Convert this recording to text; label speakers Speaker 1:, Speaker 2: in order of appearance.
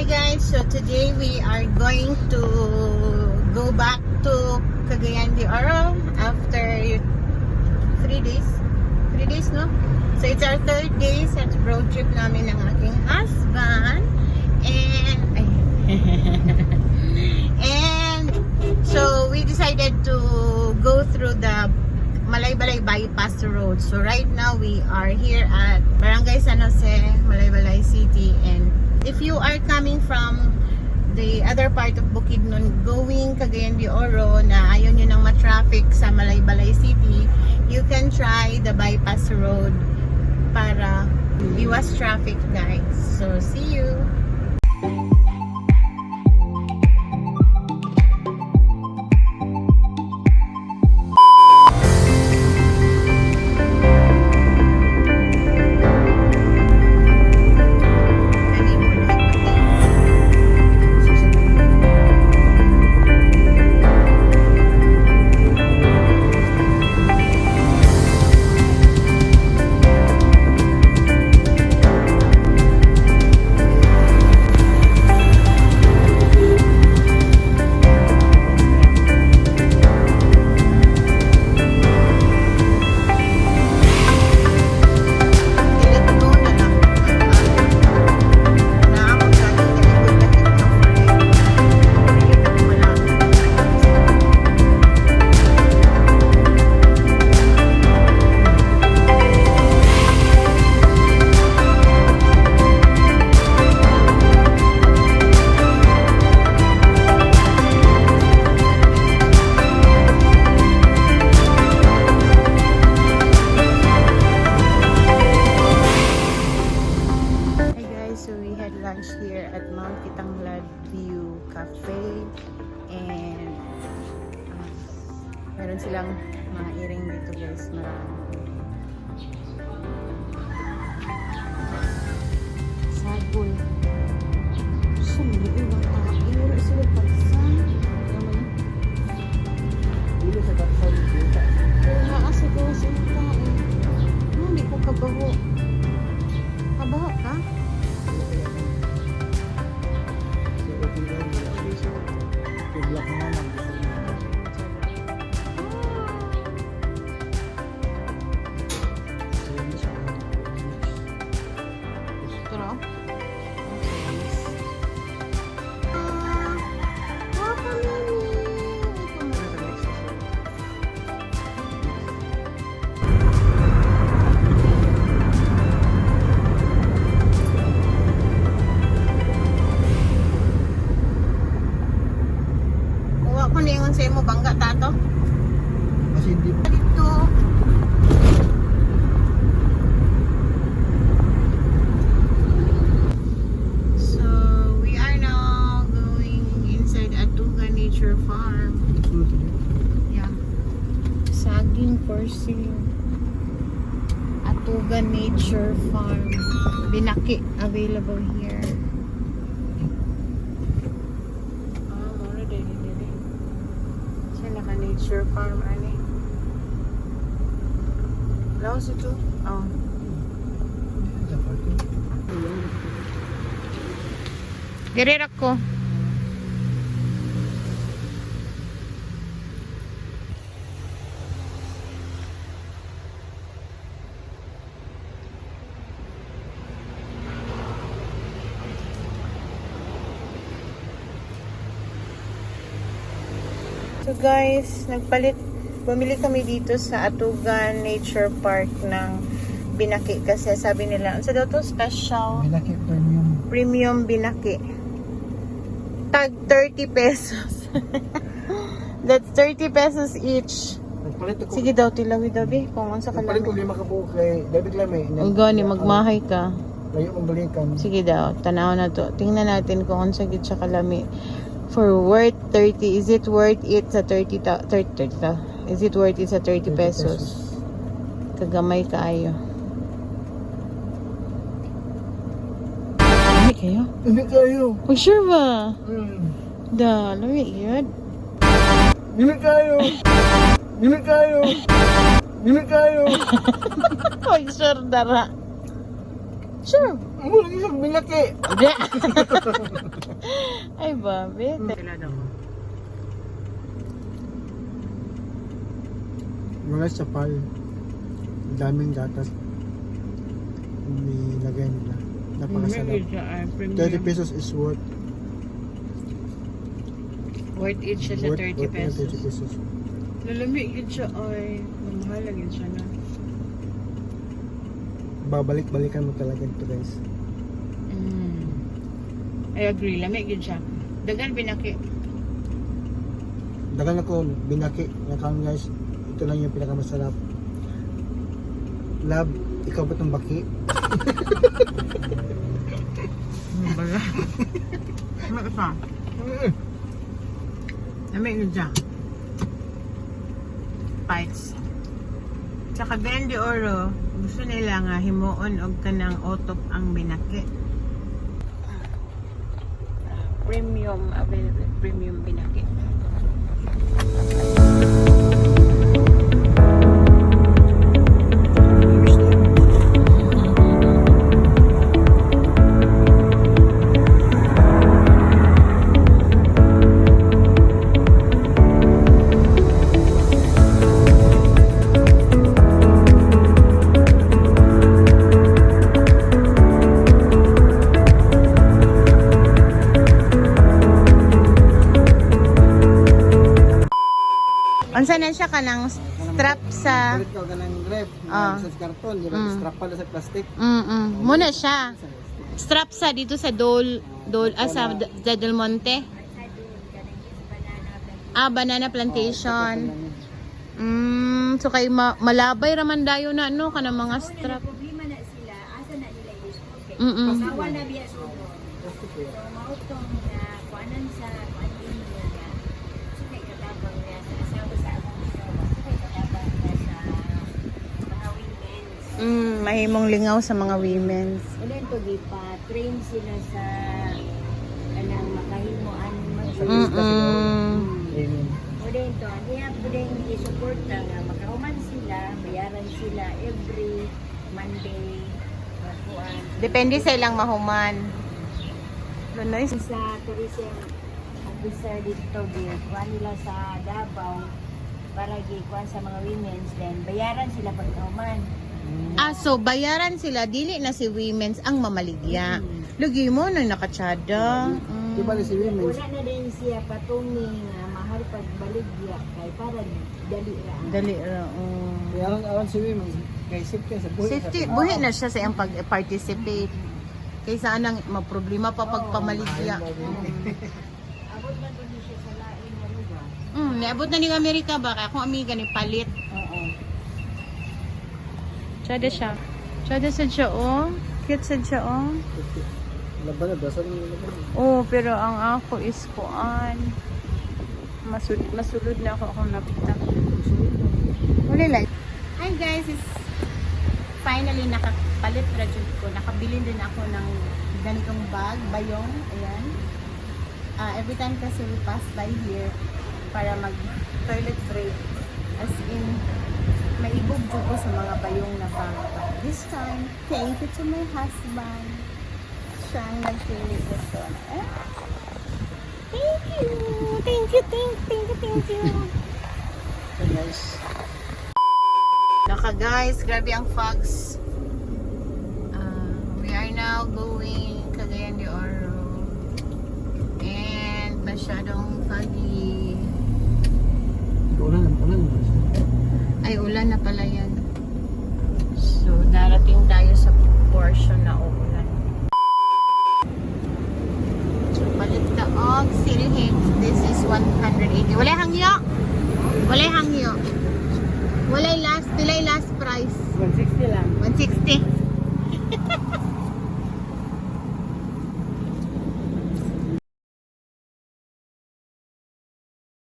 Speaker 1: guys, so today we are going to go back to Cagayan de Oro after 3 days. 3 days, no? So it's our third day sa road trip namin ng aking husband. And so we decided to go through the Malaybalay Bypass Road. So right now we are here at Barangay San Jose, Malaybalay City, and if you are coming from the other part of Bukidnon going Cagayan de Oro na ayaw nyo ng ma-traffic sa Malaybalay City, you can try the bypass road para iwas traffic, guys. So see you! Here at Mount Kitanglad View Cafe, and meron silang mga earring dito, guys. Marami sabon sumili ba ka iwala sila pagsan dito sa kapsal dito sa dosin ka hindi ko kabaho ka. Sa'yo mo bangga tato?
Speaker 2: Kasi hindi mo
Speaker 1: dito. So we are now going inside Atuga Nature Farm. Yeah. Saging for sale. Atuga Nature Farm. Binaki available here. Nature Farm ani. Laos ito. Oh. Direrak ko. So guys, bumili kami dito sa Atugan Nature Park ng binaki kasi sabi nila, ano daw to? Special
Speaker 2: binaki
Speaker 1: premium binaki. Tag 30 pesos. That's 30 pesos each. Sige daw, tilawi daw be, kung ano sa kalami.
Speaker 2: Nagpalit ko 5 kabuok kay David Lame.
Speaker 1: Ang gani, magmahay ka.
Speaker 2: Layo mong balikan.
Speaker 1: Sige daw, tanaw na to. Tingnan natin kung ano sa gid sa kalami. For worth 30, is it worth it sa 30 is it worth it sa 30 pesos? Kagamay kaayo. Lami kayo?
Speaker 2: Lami kayo.
Speaker 1: Oh, sure ba? Lami yun.
Speaker 2: Lami kayo. Lami kayo. Lami kayo.
Speaker 1: Oh, sure dara. Sure.
Speaker 2: Amo lagi sa bilaki.
Speaker 1: Hindi. Ay, babe. Kailangan mo.
Speaker 2: Mga sapal. Daming gatas. Nilagay nila. Napakasarap. 30 pesos is worth.
Speaker 1: Worth it siya sa 30 pesos.
Speaker 2: 30 pesos.
Speaker 1: Lalamig yun siya ay mamahal yun siya na.
Speaker 2: Babalik-balikan mo talaga ito guys.
Speaker 1: I agree, lamig yun siya. Dagan binaki.
Speaker 2: Dagan ako binaki. Nakang guys, ito lang yung pinakamasarap. Love, ikaw ba itong baki?
Speaker 1: Bala. Lamig siya. Lamig yun siya. Bites. Tsaka Ben de Oro, gusto nila nga himuon og kanang otop ang binaki. Premium available, premium binaki. Unsa na siya kanang strap sa
Speaker 2: Palit ka ng ref.
Speaker 1: Ah.
Speaker 2: Sa karton. Di ba? Strap pala sa plastic.
Speaker 1: Muna siya. Strap sa dito sa sa Del Monte. Banana plantation. So kay malabay raman dayo na no kanang mga strap.
Speaker 3: Problema na sila, asa na nila use.
Speaker 1: Mm.
Speaker 3: Na biya suno. So mautong na kuanan sa kuanin niya. So kay katabang niya sa asawa sa akong asawa. So kay katabang niya sa mga women's.
Speaker 1: Mahimong lingaw sa mga women's.
Speaker 3: Ulan to train sila sa kanang makahimuan
Speaker 2: Amen.
Speaker 3: Ulan to, niya pwedeng i-support nga makahuman sila, bayaran sila every Monday. Kuan.
Speaker 1: Depende sa ilang mahuman. Lunoy.
Speaker 3: Sa tourism officer dito kuha nila sa Davao para gikuan sa mga women's then bayaran sila pagkauman.
Speaker 1: So bayaran sila dili na si women's ang mamaligya. Lugi mo nang nakatsada.
Speaker 2: Di ba si women's?
Speaker 3: Wala na din siya patungi nga mahal pagbaligya kay para dali ra.
Speaker 1: Dali ra.
Speaker 2: Kaya aron si women's. Kay safety sa buhay.
Speaker 1: Safety, buhi na siya sa iyang pag-participate. Kaysa anang maproblema pa pagpamaligya.
Speaker 3: Abot man din siya sa lain nga lugar.
Speaker 1: Niabot na ni Amerika ba? Kaya kung amiga ni palit.
Speaker 3: Oo.
Speaker 1: Tsada siya. Tsada sa siya, oh. Cute sa siya, oh.
Speaker 2: Laban na, dasal mo laban.
Speaker 1: Oh, pero ang ako is kuan. Masulod na ako akong napita. Wala lang. Hi guys, it's finally nakapalit rajud ko. Nakabili din ako ng ganitong bag, bayong. Ayan. Every time kasi we pass by here para mag toilet break. As in, maibog ko sa mga bayong na pang. This time, thank you to my husband. Siya ang nagpili ito. Thank you! Thank you.
Speaker 2: Nice.
Speaker 1: Naka guys, grabe ang fogs. We are now going Cagayan de Oro. And masyadong foggy.
Speaker 2: Ulan.
Speaker 1: Ay, ulan na pala yan. So, darating tayo sa portion na uulan. So, palit ka og silhig. This is 180. Wala hangyo!